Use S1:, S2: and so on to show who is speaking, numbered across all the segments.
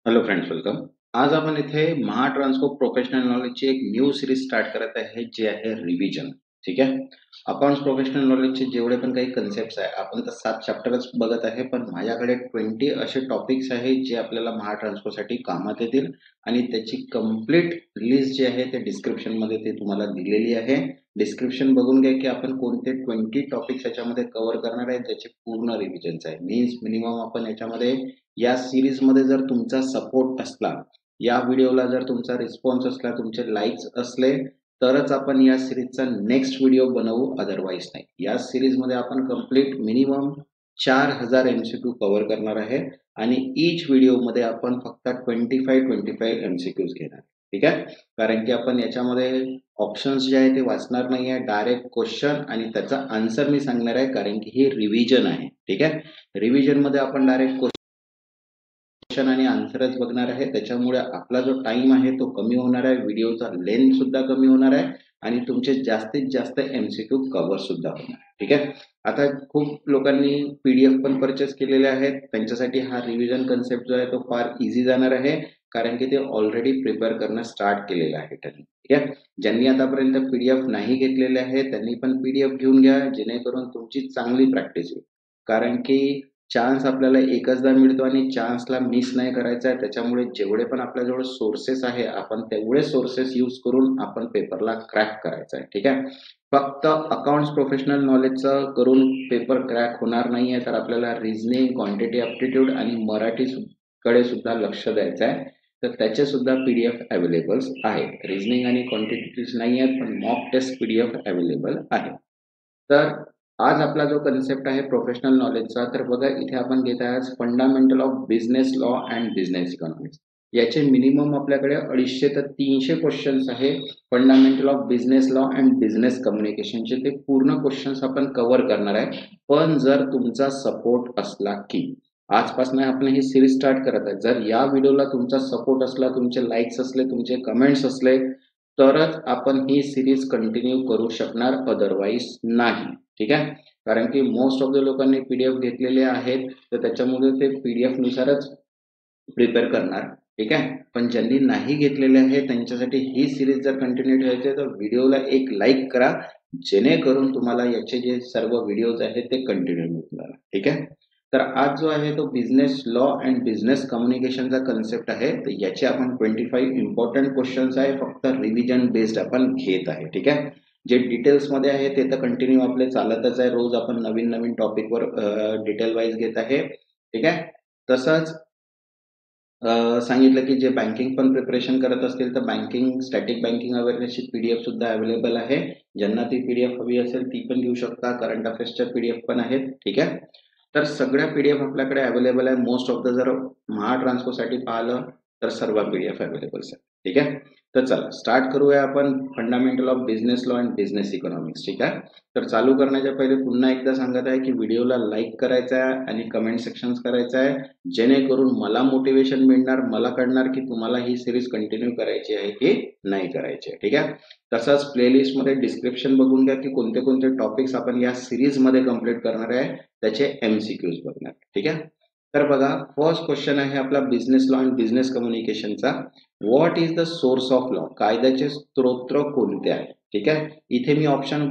S1: Hello friends, welcome. आज आपण इथे महाट्रान्सफर प्रोफेशनल नॉलेजची एक न्यू सीरीज स्टार्ट करत आहे, जी आहे रिव्हिजन. ठीक आहे. अकाउंट्स प्रोफेशनल नॉलेजचे जेवढे पण काही कन्सेप्ट्स आहे, आपण तर 7 चॅप्टरच बघत आहे, पण माझ्याकडे 20 असे टॉपिक्स आहेत जे आपल्याला महाट्रान्सफरसाठी कामात येतील आणि त्याची कंप्लीट लिस्ट जी आहे ते डिस्क्रिप्शनमध्ये ते तुम्हाला दिलेली आहे. डिस्क्रिप्शन बघून घ्या की आपण कोणते 20 टॉपिक्स याच्यामध्ये कव्हर करणार आहे, त्याचे पूर्ण रिव्हिजन्स आहे. मीन्स मिनिमम आपण याच्यामध्ये या सीरीजमध्ये जर तुमचा सपोर्ट असला, या व्हिडिओला जर तुमचा रिस्पॉन्स असला, तुमचे लाईक्स असले, तरच आपण या सीरीजचा नेक्स्ट व्हिडिओ बनवू, अदरवाईज नाही. या सीरीजमध्ये आपण कंप्लीट मिनिमम 4000 MCQ कव्हर करणार आहे आणि ईच व्हिडिओमध्ये आपण फक्त 25 MCQs घेणार. ठीक आहे. कारण की आपण याच्यामध्ये ऑप्शन्स जे आहे ते वाचणार नाही आहे, डायरेक्ट क्वेश्चन आणि त्याचा आन्सर मी सांगणार आहे, कारण की ही रिव्हिजन आहे. ठीक आहे. रिव्हिजनमध्ये आपण डायरेक्ट क्वेश्चन आणि आन्सरच बघणार आहे. त्याच्यामुळे आपला जो टाइम आहे तो कमी होणार आहे, व्हिडिओचा लेंथ सुद्धा कमी होणार आहे आणि तुमचे जास्तीत जास्त MCQ कव्हर सुद्धा होणार आहे. ठीक आहे. आता खूप लोकांनी PDF पण परचेस केलेले आहेत. त्यांच्यासाठी हा रिव्हिजन कन्सेप्ट जो आहे तो फार इझी जाणार आहे, कारण की ते ऑलरेडी प्रिपेअर करणं स्टार्ट केलेलं आहे त्यांनी. ठीक आहे. ज्यांनी आतापर्यंत PDF नाही घेतलेले आहे त्यांनी पण PDF घेऊन घ्या, जेणेकरून तुमची चांगली प्रॅक्टिस होईल. कारण की चान्स आपल्याला एकचदा मिळतो आणि चान्सला मिस नाही करायचा आहे. त्याच्यामुळे जेवढे पण आपल्याजवळ सोर्सेस आहे, आपण तेवढे सोर्सेस यूज करून आपण पेपरला क्रॅक करायचा आहे. ठीक आहे. फक्त अकाउंट्स प्रोफेशनल नॉलेजचं करून पेपर क्रॅक होणार नाही आहे, तर आपल्याला रिझनिंग, क्वांटिटी ॲप्टिट्यूड आणि मराठी कडे सुद्धा लक्ष द्यायचं आहे. तर त्याचे सुद्धा PDF अवेलेबल आहे. रिझनिंग आणि क्वांटिटीज नाही आहेत, पण मॉक टेस्ट PDF अवेलेबल आहे. तर आज आपला जो कन्सेप्ट आहे प्रोफेशनल नॉलेजचा, तर बघा इथे आपण घेत आहोत fundamental of business law and business economics. याचे मिनिमम आपल्याकडे 250 ते 300 क्वेश्चन्स आहे. Fundamental of business law and business कम्युनिकेशनचे ते पूर्ण क्वेश्चन्स आपण कव्हर करणार आहे. पण जर तुमचा सपोर्ट असला की, आजपासून आपण ही सिरीज स्टार्ट करत आहे, जर या व्हिडिओला तुमचा सपोर्ट असला, तुमचे लाईक्स असले, तुमचे कमेंट्स असले, तरच आपण ही सिरीज कंटिन्यू करू शकणार, अदरवाईज नाही. ठीक आहे. कारण की मोस्ट ऑफ द लोकांनी PDF घेतलेले आहेत, तर त्याच्यामुळे ते PDF नुसारच प्रिपेअर करणार. ठीक आहे. पण ज्यांनी नाही घेतलेले आहे त्यांच्यासाठी ही सिरीज जर कंटिन्यू ठेवायची आहे, तर व्हिडिओला एक लाईक करा, जेणेकरून तुम्हाला याचे जे सर्व व्हिडिओज आहेत ते कंटिन्यू मिळणार. ठीक आहे. तर आज जो आहे तो बिझनेस लॉ अँड बिझनेस कम्युनिकेशनचा कन्सेप्ट आहे. तर याचे आपण 25 इम्पॉर्टंट क्वेश्चन्स आहे, फक्त रिव्हिजन बेस्ड आपण घेत आहे. ठीक आहे. जे डिटेल्समध्ये आहे ते तर कंटिन्यू आपले चालतच आहे. रोज आपण नवीन नवीन टॉपिकवर डिटेल वाईज घेत आहे. ठीक आहे. तसंच सांगितलं की जे बँकिंग पण प्रिपरेशन करत असतील, तर बँकिंग, स्टॅटिक बँकिंग अवेअरनेसची PDF सुद्धा अवेलेबल आहे. ज्यांना ती PDF हवी असेल ती पण घेऊ शकता. करंट अफेअर्सच्या PDF पण आहेत. ठीक आहे. तर सगळ्या PDF आपल्याकडे अवेलेबल आहे. मोस्ट ऑफ द जर महाट्रान्सफरसाठी पाहिलं तर सर्व PDF अवेलेबल आहे. ठीक आहे. तर चला स्टार्ट करूया आपण fundamental of business law and business economics. ठीक आहे. तर चालू करण्याच्या पहिले पुन्हा एकदा सांगत आहे की व्हिडिओला लाईक करायचा आहे आणि कमेंट सेक्शन करायचं आहे, जेणेकरून मला मोटिवेशन मिळणार, मला कळणार की तुम्हाला ही सिरीज कंटिन्यू करायची आहे की नाही करायची आहे. ठीक आहे. तसंच प्लेलिस्टमध्ये डिस्क्रिप्शन बघून घ्या की कोणते कोणते टॉपिक्स आपण या सिरीजमध्ये कंप्लीट करणार आहे, त्याचे MCQs बघणार. ठीक आहे. तर बघा, फर्स्ट क्वेश्चन आहे आपला बिझनेस लॉ अँड बिझनेस कम्युनिकेशनचा. What is the source of law? कायद्याचे स्त्रोत कोणते आहे? ठीक आहे. इथे मी ऑप्शन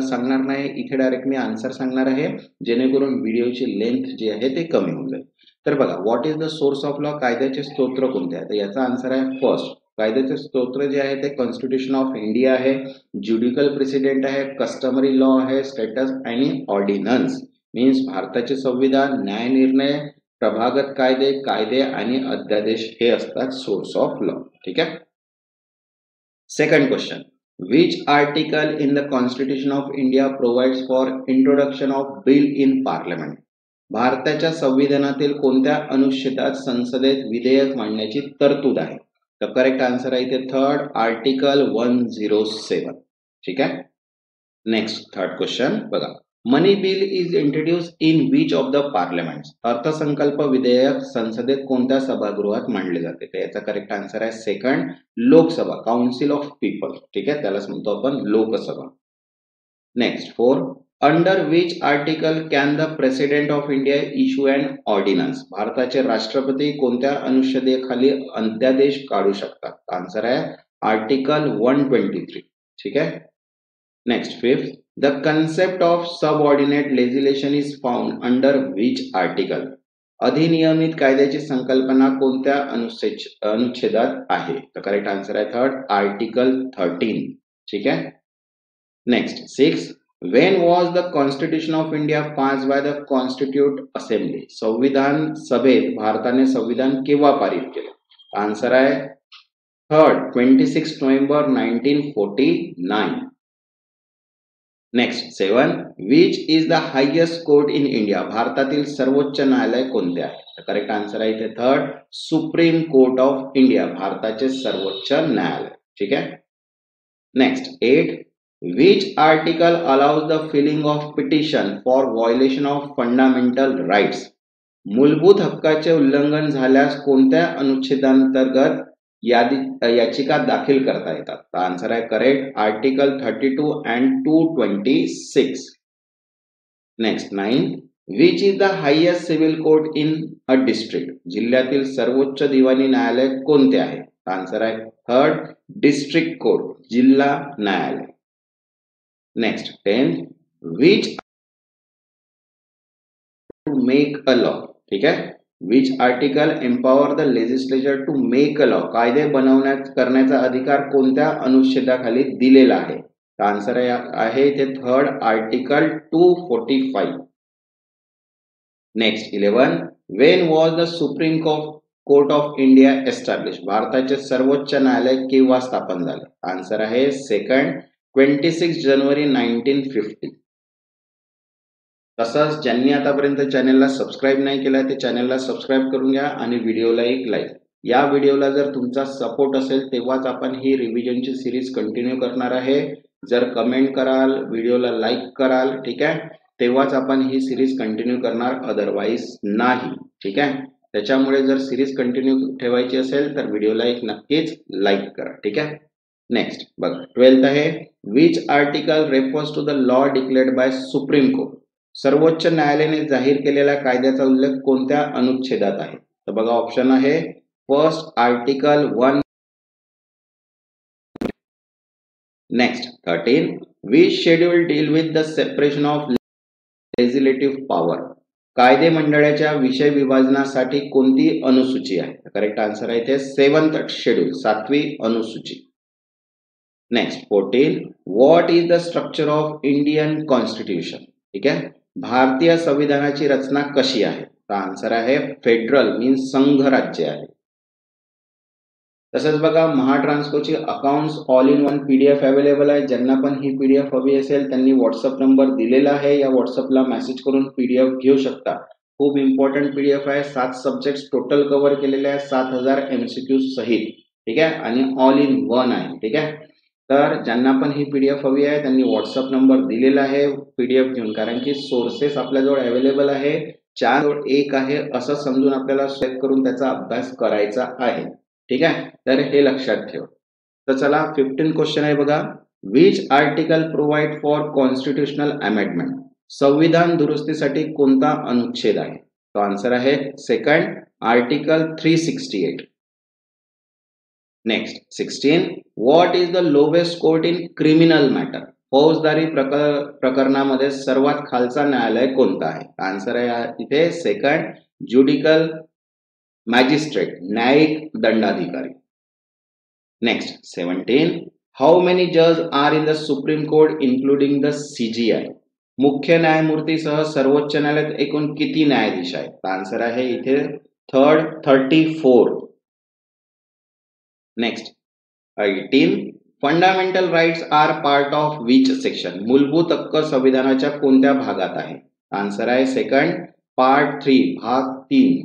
S1: सांगणार नाही, इथे डायरेक्ट मी आन्सर सांगणार आहे, जेणेकरून व्हिडिओची लेंथ जी आहे ते कमी होऊन जाईल. तर बघा, what is the source of law? कायद्याचे स्तोत्र कोणते आहे? तर याचा आन्सर आहे फर्स्ट, कायद्याचे स्तोत्र जे आहे ते कॉन्स्टिट्यूशन ऑफ इंडिया आहे, ज्युडिकल प्रेसिडेंट आहे, कस्टमरी लॉ आहे, स्टेटस आणि ऑर्डिनन्स. मीन्स भारताचे संविधान, न्यायनिर्णय, प्रभागत कायदे, कायदे आणि अध्यादेश हे असतात सोर्स ऑफ लॉ. ठीक आहे. Second question, which article in the Constitution of India provides for introduction of bill in parliament? भारताच्या संविधानातील कोणत्या अनुच्छेदात संसदेत विधेयक मांडण्याची तरतूद आहे? तर करेक्ट आन्सर आहे इथे थर्ड, आर्टिकल 107. ठीक आहे. नेक्स्ट थर्ड क्वेश्चन बघा, money bill is introduce in which of the parliament? अर्थसंकल्प विधेयक संसदेत कोणत्या सभागृहात मांडले जाते? तर याचा करेक्ट आन्सर आहे second, Lok Sabha, council of people. ठीक आहे. त्यालाच म्हणतो आपण Lok Sabha. Next four, under which article can the president of India issue an ordinance? भारताचे राष्ट्रपती कोणत्या अनुच्छेदाखाली अध्यादेश काढू शकतात? आन्सर आहे आर्टिकल 123. ठीक आहे. Next fifth, the concept of subordinate legislation is found under which article? अधिनियमित कायद्याची संकल्पना कोणत्या अनुच्छेदात आहे? तर करेक्ट आन्सर आहे थर्ड, आर्टिकल 13. ठीक आहे. Next six, when was the Constitution of India passed by the Constituent Assembly? संविधान सभेत भारताने संविधान केव्हा पारित केले? आन्सर आहे third, 26 November 1949. Next seven, which is the highest court in India? भारतातील सर्वोच्च न्यायालय कोणते आहे? करेक्ट आन्सर आहे इथे third, supreme court of India, भारताचे सर्वोच्च न्यायालय. ठीक आहे. Next eight, which article allows the filing of petition for violation of fundamental rights? मूलभूत हक्काचे उल्लंघन झाल्यास कोणत्या अनुच्छेदांतर्गत याचिका दाखल करता येतात? आन्सर आहे correct, article 32 and 226. Next 9, which is the highest civil court in a district? जिल्ह्यातील सर्वोच्च दिवाणी न्यायालय कोणते आहे? आन्सर आहे थर्ड, डिस्ट्रिक्ट कोर्ट, जिल्हा न्यायालय. Next 10, which to make a law? ठीक आहे. which article empower the legislature to make a law? कायदे करण्याचा अधिकार कोणत्या अनुच्छेदाखाली दिलेला आहे? आन्सर आहे इथे third, article 245. Next 11, when was the Supreme Court of India established? भारताचे सर्वोच्च न्यायालय केव्हा स्थापन झाले? आन्सर आहे सेकंड, 26 जानेवारी 1950. तसंच ज्यांनी आतापर्यंत चॅनलला सबस्क्राईब नाही केलाय ते चॅनलला सबस्क्राईब करून घ्या आणि व्हिडिओला एक लाईक. या व्हिडिओला जर तुमचा सपोर्ट असेल तेव्हाच आपण ही रिव्हिजनची सिरीज कंटिन्यू करणार आहे. जर कमेंट कराल, व्हिडिओला लाईक कराल, ठीक आहे, तेव्हाच आपण ही सिरीज कंटिन्यू करणार, अदरवाईज नाही. ठीक आहे. त्याच्यामुळे जर सिरीज कंटिन्यू ठेवायची असेल तर व्हिडिओला एक नक्कीच लाईक करा. ठीक आहे. नेक्स्ट बघा 12th आहे, which article refers to the law declared by supreme court? सर्वोच्च न्यायालयाने जाहीर केलेल्या कायद्याचा उल्लेख कोणत्या अनुच्छेदात आहे? तर बघा ऑप्शन आहे first, article 1. Next 13, which schedule deal with the separation of legislative power? कायदे मंडळाच्या विषय विभाजनासाठी कोणती अनुसूची आहे? करेक्ट आन्सर आहे इथे 7th शेड्यूल, 7वी अनुसूची. Next 14, what is the structure of Indian constitution? ठीक आहे. भारतीय संविधानाची रचना कशी आहे? तर आन्सर आहे फेडरल, मीन्स संघ राज्य आहे. तसंच बघा महाट्रान्सकोची accounts all in one PDF available आहे. ज्यांना पण ही पीडीएफ हवी असेल त्यांनी व्हॉट्सअप नंबर दिलेला आहे, या व्हॉट्सअपला मेसेज करून पीडीएफ घेऊ शकता. खूप इम्पॉर्टंट पीडीएफ आहे. 7 सब्जेक्ट टोटल कव्हर केलेले आहे, 7000 MCQ सहित. ठीक आहे. आणि ऑल इन वन आहे. ठीक आहे. तर ज्यांना पण ही पीडीएफ हवी आहे त्यांनी व्हॉट्सअप नंबर दिलेला आहे पीडीएफ घेऊन, कारण की सोर्सेस आपल्याजवळ अवेलेबल आहे, 4 जवळ 1 आहे असं समजून आपल्याला सिलेक्ट करून त्याचा अभ्यास करायचा आहे. ठीक आहे. तर हे लक्षात ठेव. तर चला 15 क्वेश्चन आहे बघा, which article provide for constitutional amendment? संविधान दुरुस्तीसाठी कोणता अनुच्छेद आहे? तो आन्सर आहे second, article 368. Next 16, what is the lowest court in criminal matter? फौजदारी प्रकरणामध्ये सर्वात खालचा न्यायालय कोणता आहे? आन्सर आहे इथे सेकंड, ज्युडिकल मॅजिस्ट्रेट, न्यायिक दंडाधिकारी. नेक्स्ट 17, हाऊ मेनी जज are in the supreme court including the CGI? मुख्य न्यायमूर्तीसह सर्वोच्च न्यायालयात एकूण किती न्यायाधीश आहेत? आन्सर आहे इथे third, 34. Next 18, fundamental rights are part of which section? मूलभूत हक्क संविधानाच्या कोणत्या भागात आहे? आन्सर आहे सेकंड, पार्ट 3, भाग 3.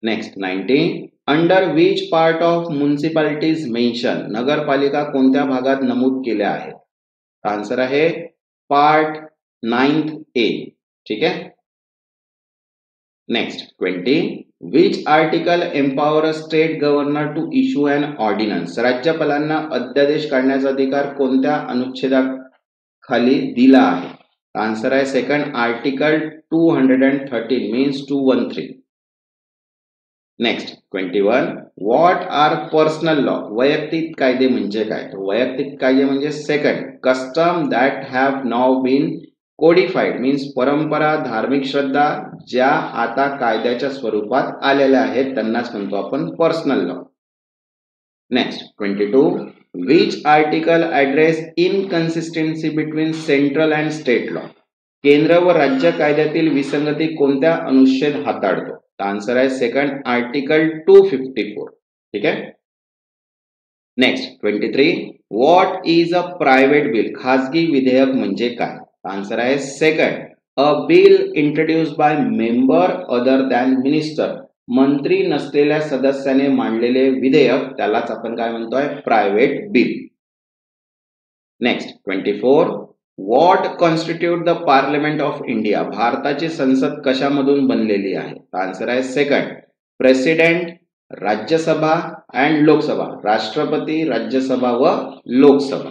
S1: Next 19, under which part of municipalities mention? नगरपालिका कोणत्या भागात नमूद केल्या आहेत? आन्सर आहे पार्ट 9A. ठीक आहे. Next 20, which article empower a state governor to issue an ordinance? राज्यपालांना अध्यादेश काढण्याचा अधिकार कोणत्या अनुच्छेदात खाली दिला आहे? आन्सर आहे second, article 213 means 213. Next 21, what are personal law? वैयक्तिक कायदे म्हणजे काय? वैयक्तिक कायदे म्हणजे second, custom that have now been codified means परंपरा, धार्मिक श्रद्धा ज्या आता कायद्याच्या स्वरूपात आलेल्या आहेत त्यांनाच म्हणतो आपण personal law. Next 22, which article address inconsistency between central and state law? केंद्र व राज्य कायद्यातील विसंगती कोणत्या अनुच्छेद हाताळतो? आन्सर आहे सेकंड, आर्टिकल 254. ठीक आहे. Next 23, what is a private bill? खाजगी विधेयक म्हणजे काय? आन्सर आहे second, a bill introduced by member other than minister. मंत्री नसलेल्या सदस्याने मांडलेले विधेयक त्यालाच आपण काय म्हणतोय? Private bill. Next 24, what constitute the parliament of India? भारताची संसद कशामधून बनलेली आहे? आन्सर आहे second, president, Rajya Sabha and Lok Sabha. राष्ट्रपती, राज्यसभा व Lok Sabha.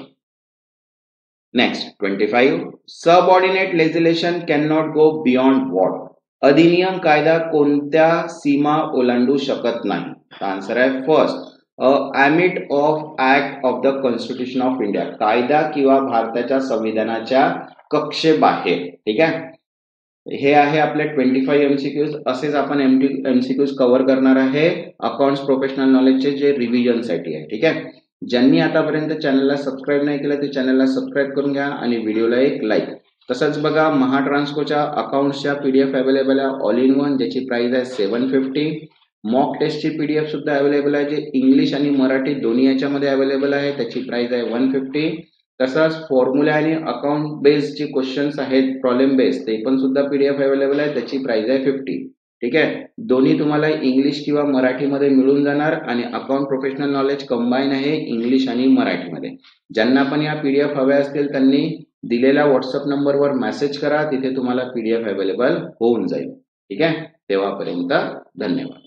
S1: Next 25, subordinate legislation can not go beyond what? अधिनियम कायदा कोणत्या सीमा ओलांडू शकत नाही? आन्सर आहे first, ambit of act of the constitution of India. कायदा किंवा भारताच्या संविधानाच्या कक्षेबाहेर. ठीक आहे. हे आहे आपले 25 MCQs. असेच आपण MCQs कव्हर करणार आहे अकाउंट्स प्रोफेशनल नॉलेजचे जे रिव्हिजन साठी आहे. ठीक आहे. ज्यांनी आतापर्यंत चॅनलला सबस्क्राईब नाही केलं ते चॅनलला सबस्क्राईब करून घ्या आणि व्हिडिओला एक लाईक. तसंच बघा, महाट्रान्सकोच्या अकाउंट्सच्या PDF अवेलेबल आहे ऑल इन वन, ज्याची प्राइस आहे 750. मॉक टेस्टची PDF सुद्धा अवेलेबल आहे, जे इंग्लिश आणि मराठी दोन्ही याच्यामध्ये अवेलेबल आहे, त्याची प्राइस आहे 150. तसंच फॉर्म्युला आणि अकाउंट बेस्ड जे क्वेश्चन्स आहेत प्रॉब्लेम बेस्ड ते पण सुद्धा PDF अवेलेबल आहे, त्याची प्राइस आहे 50. ठीक आहे. दोन्ही तुम्हाला इंग्लिश किंवा मराठीमध्ये मिळून जाणार आणि अकाउंट प्रोफेशनल नॉलेज कंबाईन आहे इंग्लिश आणि मराठीमध्ये. ज्यांना पण या PDF हव्या असतील त्यांनी दिलेल्या व्हॉट्सअप नंबरवर मेसेज करा, तिथे तुम्हाला PDF अवेलेबल होऊन जाईल. ठीक आहे. तेव्हापर्यंत धन्यवाद.